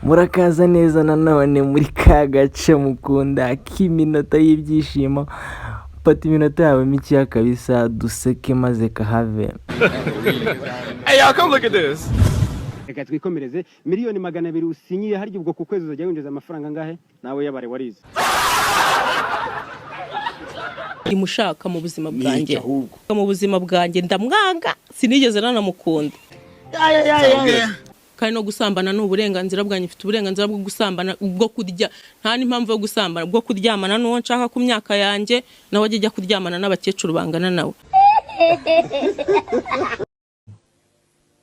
murakaza neza nanone muri ka gace mukunda k'iminota y'ibyishimo. Fata iminota yawe mikeya kabisa duseke maze kahave. Hey, y'all, come look at this. Reka twikomereze miliyoni 200 usinyiye harya ubwo ku kwezi uzajya winjiza amafaranga ngahe nawe yabare warize. Imushaka mu buzima bwanjye. Mu buzima bwanjye ndamwanga sinigeze nanamukunda. Kandi no gusambana n'uburenganzira bwanjye, mfite uburenganzira bwo gusambana, bwo kurya, nta n'impamvu yo gusambana, bwo kuryamana n'uwo nshaka ku myaka yanjye, nawe ajya kuryamana n'abakecuru bangana nawe.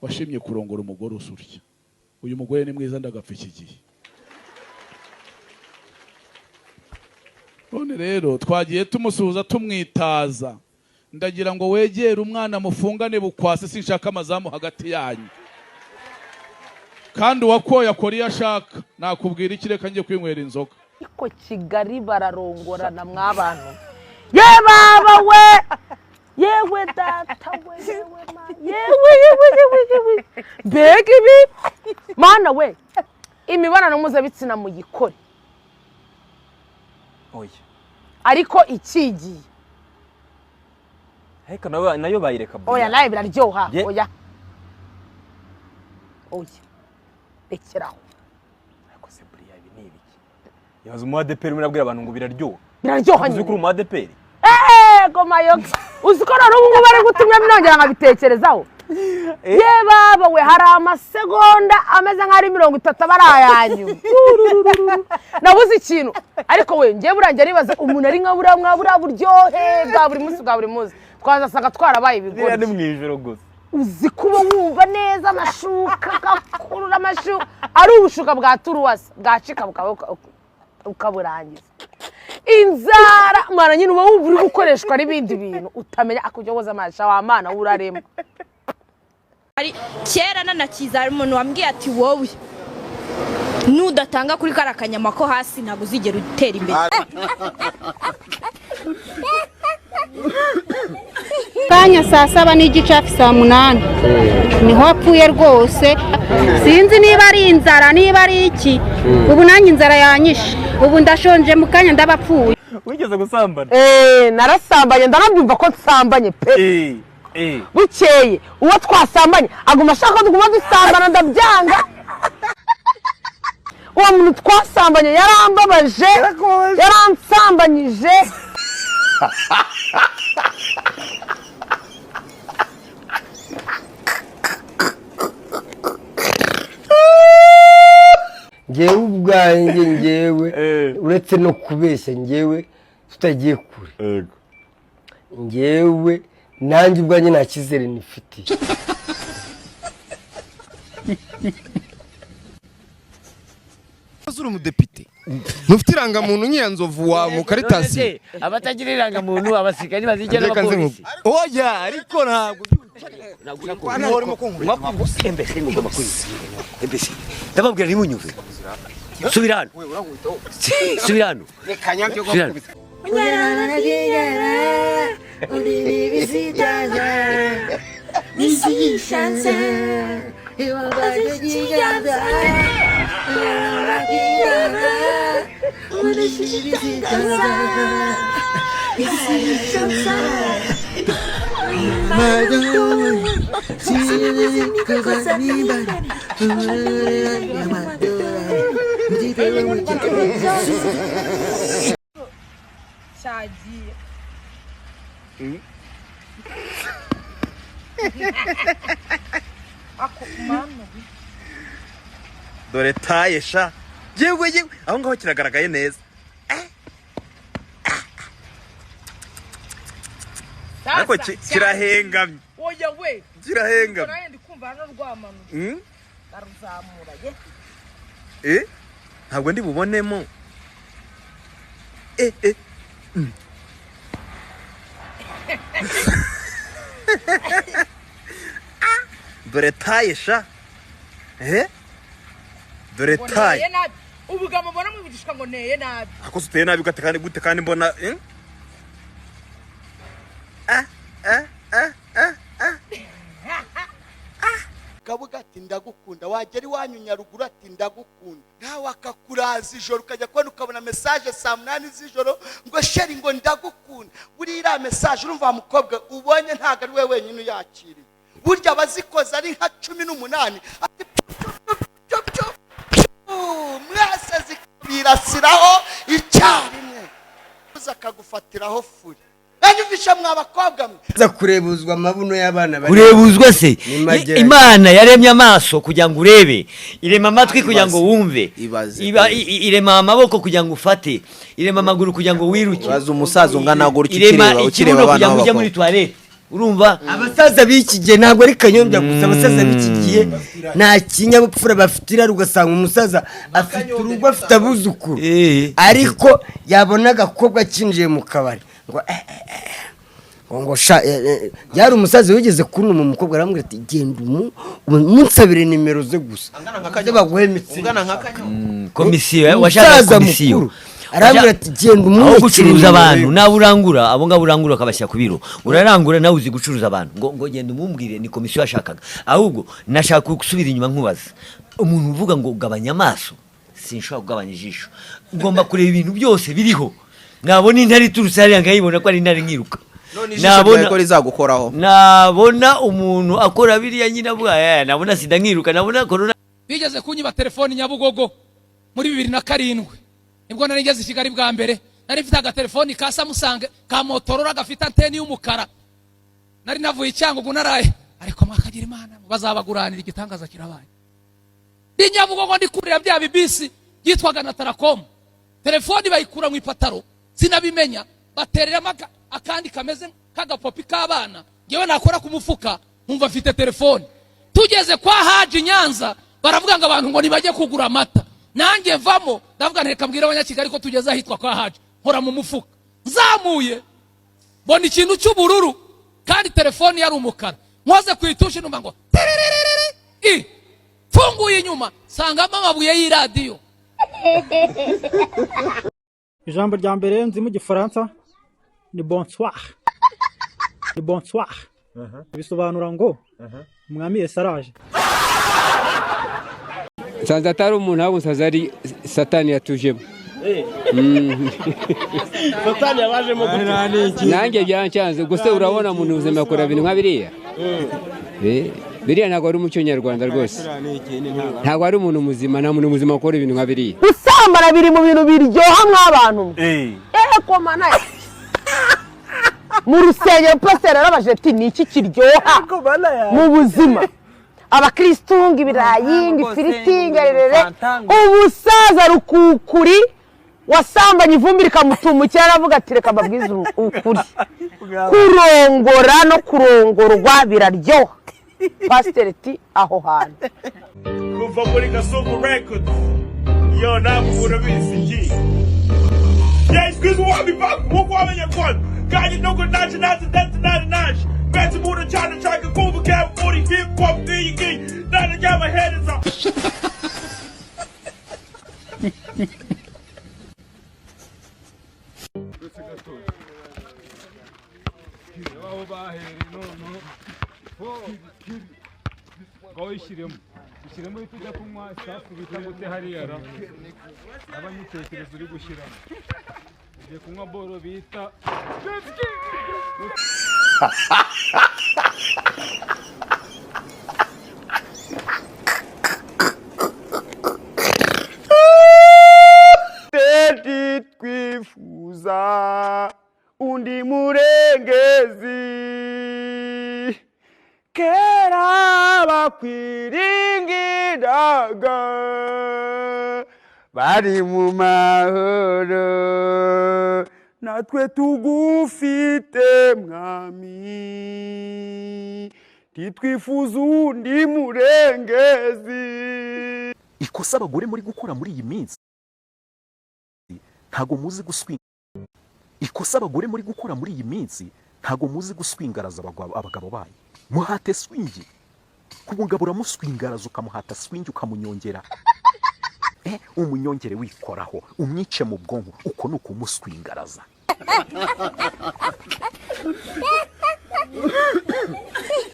Washimye kurongora umugore usurya. Uyu mugore ni mwiza ndagapfa iki gihe. None rero twagiye tumusuhuza tumwitaza. Ndagira ngo wegere umwana mufungane bukwase sinshaka amazamu hagati yanyu. Kandi wakoya Kuri ashaka nakubwira iki reka ngiye kwinywera inzoga. Iko Kigali bararongorana mwabantu. Ye baba we! Yewe data we, yewe ma. Yewe. Bega ibi. Mana we. Imibonano mpuzabitsina mu gikore. Oya. Ariko ikigiye. Heka nayo bayireka. Oya nayo biraryoha. Oya. Bekeraho. Ariko se buriya ibi ni ibiki? Yabaza mu ADP murabwira abantu ngo biraryoha. Biraryoha nyine. Uzikuru mu ADP. Goma yoga. Uzikora n'ubwo bari gutumya binongera nkabitekerezaho. Ye baba we hari amasegonda ameze nk'ari 30 barayanyu. Nabuze ikintu. Ariko we ngiye burangira nibaza umuntu ari nkabura buryohe bwa buri munsi. Twazasanga twarabaye ibigori. Ni mwijoro gusa. Uzi kuba wumva neza amashuka gakurura amashuka ari ubushuka bwa turuwasa bwacika ukaburangiza inzara mara nyine uba wumva uri gukoreshwa n'ibindi bintu utamenya akujyoboza amasha wa mana urarema. Ari kera nanakiza ari umuntu wambwiye ati wowe nudatanga kuri karakanyama ko hasi ntago uzigera utera imbere. Kanya saa 7 n'igice hafi saa 8 niho apfuye rwose. Sinzi niba ari inzara niba ari iki. Ubu nanjye inzara yanyishe, ubu ndashonje mu kanya ndabapfuye. Wigeze gusambana? Narasambanye ndanabyumva ko nsambanye pe. Bukeye uwo twasambanye aguma ashaka kuguma dusambana ndabyanga. Uwo muntu twasambanye yarambabaje yaransambanyije. Ngewe ubwanjye ngewe uretse no kubeshya ngewe tutagiye kure. Ngewe nanjye ubwanjye nta kizere nifitiye. Azura umudepite ntufite irangamuntu nyiyanzovu wa mu Karitasi. Abatagira irangamuntu abasikari bazigera bapolisi. Oya ariko ntabwo ndababwira ntimunyumve. Subirano. Chagiye. Ako mama. Dore tayesha. Yewe aho ngaho kiragaragaye neza. Ariko kirahengamye. Oya we. Kirahengamye. Ndi kumva hano rwamano. Karuzamura ntabwo ndi bubonemo. Dore tayesha. Dore taye. Ubugamo mbona mubigishwa ngo neye nabi. Ako suteye nabi gute kandi mbona kavuga ati ndagukunda, wagera iwanyu Nyaruguru ati ndagukunda, nawe akakuraza ijoro ukajya kubona ukabona message saa 8 z'ijoro ngo sheri ngo ndagukunda. Buriya message urumva mukobwa ubonye ntago ari wewe wenyine uyakiriye, burya abazikoza ari nka 18 ati mwese zikirasiraho icyarimwe uzakagufatiraho furi. Banyumvisha mwabakobwa mwe za kurebuzwa amabuno y'abana bari kurebuzwa se Imana yaremye amaso kugira ngo urebe, irema amatwi kugira ngo wumve, irema amaboko kugira ngo ufate, irema amaguru kugira ngo wiruke. Baza umusaza ungana gutyo ukireba abana bako muri toilette. Urumva abasaza b'iki gihe ntabwo ari kanyombya gusa, abasaza b'iki gihe nta kinyabupfura bafitira, ugasanga umusaza afite urugo afite abuzukuru ariko yabona agakobwa kinjiye mu kabari ngo yari umusaza wigeze kunuma umukobwa aramubwira ati genda umunsabire nimero ze gusa akajya baguhemitse komisiyo washaka komisiyo arambwira ati genda aho gucuruza abantu nawe urangura abo ngabo urangura akabashya ku biro, urarangura nawe uzi gucuruza abantu ngo genda umumbwire ni komisiyo yashakaga. Ahubwo nashaka gusubira inyuma nkubaza, umuntu uvuga ngo ugabanya amaso, sinshobora kugabanya ijisho, ngomba kureba ibintu byose biriho. Nabona intare turutse hariya nkayibona ko ari intare nkiruka, nabona ko rizagukoraho, nabona umuntu akora biriya nyina bwa nabona sida nkiruka, nabona corona. Bigeze kunyiba telefoni Nyabugogo muri 2007 nibwo nari ngeze Kigali bwa mbere, nari mfite agatelefoni ka Samsung ka Motorola gafite anteni y'umukara, nari navuye Cyangugu naraye, ariko mwakagira Imana bazabaguranira igitangaza kirabaye. Ndi Nyabugogo ndi kurira bya bibisi yitwaga na Taracom, telefoni bayikura mu ipataro sinabimenya, baterera akandi kameze kagapopi k'abana, ngewe nakora ku mufuka nkumva mfite telefoni. Tugeze kwa Haji Nyanza baravuga ngo abantu ngo nibajye kugura amata, nanjye mvamo ndavuga ntereka mbwira abanyakigali ko tugeze ahitwa kwa Haji, nkora mu mufuka nzamuye mbona ikintu cy'ubururu kandi telefoni yari umukara, nkoze kwitusha numva ngo funguye inyuma sangamo amabuye y'iradiyo. Ijambo rya mbere nzi mu Gifaransa ni bonsoir. Ni bonsoir. Bisobanura ngo umwami Yesu araje. Sanza atari umuntu ahubwo nsaza ari Satani yatujemo. Satani yabajemo gute? Nanjye byancyanze gusa urabona umuntu uzema akora ibintu nka biriya. Biriya ntabwo ari umuco nyarwanda rwose, ntabwo ari umuntu muzima, nta muntu muzima akora ibintu nka biriya. Gusambana biri mu bintu biryoha nk'abantu. Komana mu rusengero pastor arabaje ati ni iki kiryoha mu buzima? Abakristo ngibirayi ngifiriti ngerere ubusaza rukukuri wasambanye ivumbi rikamutumukira aravuga ati reka babwize ukuri, kurongora no kurongorwa biraryoha. Pastor ati aho hantu kuva muri Gasobanuye records yo namu urabizi. Yeah, excuse me, I'll be back. What am I going? Guy, you know, good night, Back to Buddha, China, try to go over cap 40 feet, pop, there you get. Now I got my head is up. Ushyiremo tujya kunywa isafu bita gute hariya ra abanyitekerezo uri gushyiramo ugiye kunywa boro bita Teti twifuza undi murengezi kera bakwiringiraga bari mu mahoro, natwe tugufite mwami titwifuza undi murengezi. Ikosa abagore muri gukora muri iyi minsi ntago muzi guswinga. Ikosa abagore muri gukora muri iyi minsi ntago muzi guswingaraza abagabo bayo. Muhate swingi kubungabura muswingaraza ukamuhata swingi ukamunyongera umunyongere wikoraho umwice mu bwonko uko nuko umuswingaraza.